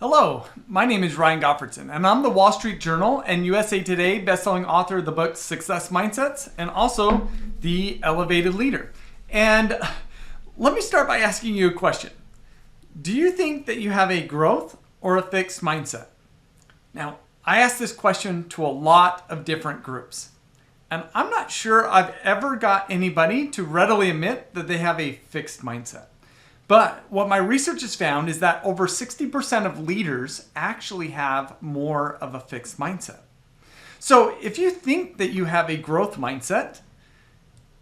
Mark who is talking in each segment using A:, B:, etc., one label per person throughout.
A: Hello, my name is Ryan Gottfredson, and I'm the Wall Street Journal and USA Today bestselling author of the book Success Mindsets and also the Elevated Leader. And let me start by asking you a question. Do you think that you have a growth or a fixed mindset? Now, I ask this question to a lot of different groups, and I'm not sure I've ever got anybody to readily admit that they have a fixed mindset. But what my research has found is that over 60% of leaders actually have more of a fixed mindset. So if you think that you have a growth mindset,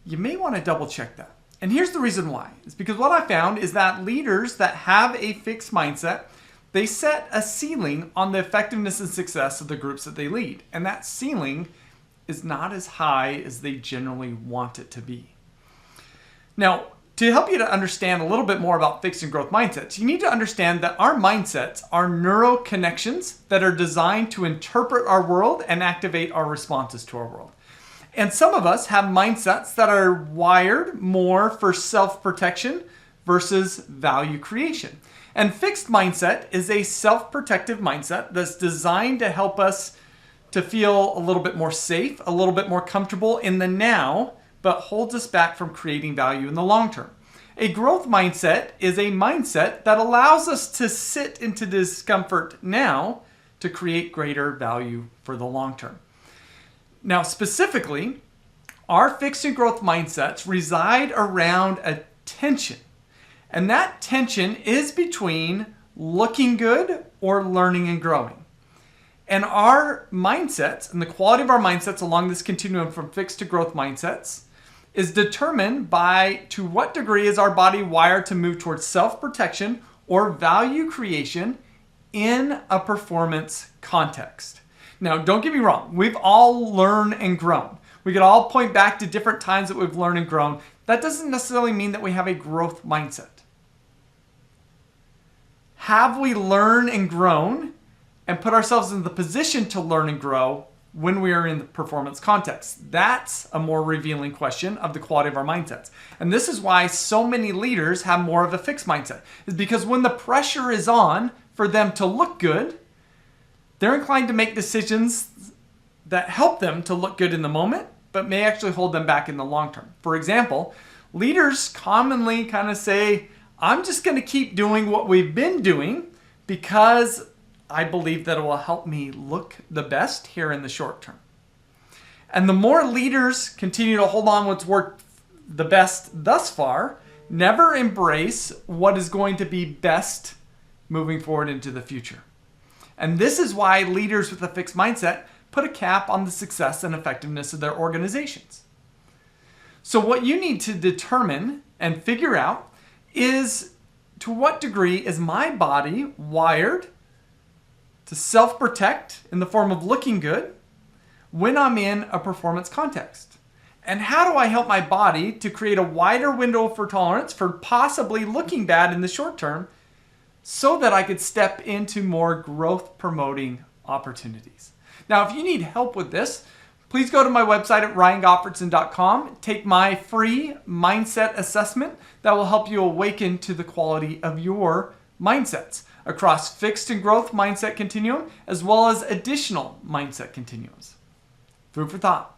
A: you may want to double check that. And here's the reason why. It's because what I found is that leaders that have a fixed mindset, they set a ceiling on the effectiveness and success of the groups that they lead. And that ceiling is not as high as they generally want it to be. Now, to help you to understand a little bit more about fixed and growth mindsets, you need to understand that our mindsets are neural connections that are designed to interpret our world and activate our responses to our world. And some of us have mindsets that are wired more for self-protection versus value creation. And fixed mindset is a self-protective mindset that's designed to help us to feel a little bit more safe, a little bit more comfortable in the now, but holds us back from creating value in the long term. A growth mindset is a mindset that allows us to sit into discomfort now to create greater value for the long term. Now, specifically, our fixed and growth mindsets reside around a tension. And that tension is between looking good or learning and growing. And our mindsets and the quality of our mindsets along this continuum from fixed to growth mindsets is determined by to what degree is our body wired to move towards self-protection or value creation in a performance context. Now, don't get me wrong. We've all learned and grown. We could all point back to different times that we've learned and grown. That doesn't necessarily mean that we have a growth mindset. Have we learned and grown and put ourselves in the position to learn and grow when we are in the performance context? That's a more revealing question of the quality of our mindsets. And this is why so many leaders have more of a fixed mindset, is because when the pressure is on for them to look good, they're inclined to make decisions that help them to look good in the moment, but may actually hold them back in the long term. For example, leaders commonly kind of say, I'm just going to keep doing what we've been doing because I believe that it will help me look the best here in the short term. And the more leaders continue to hold on what's worked the best thus far, never embrace what is going to be best moving forward into the future. And this is why leaders with a fixed mindset put a cap on the success and effectiveness of their organizations. So what you need to determine and figure out is, to what degree is my body wired to self-protect in the form of looking good when I'm in a performance context? And how do I help my body to create a wider window for tolerance for possibly looking bad in the short term so that I could step into more growth-promoting opportunities? Now, if you need help with this, please go to my website at ryangottfredson.com. Take my free mindset assessment that will help you awaken to the quality of your mindsets across fixed and growth mindset continuum, as well as additional mindset continuums. Food for thought.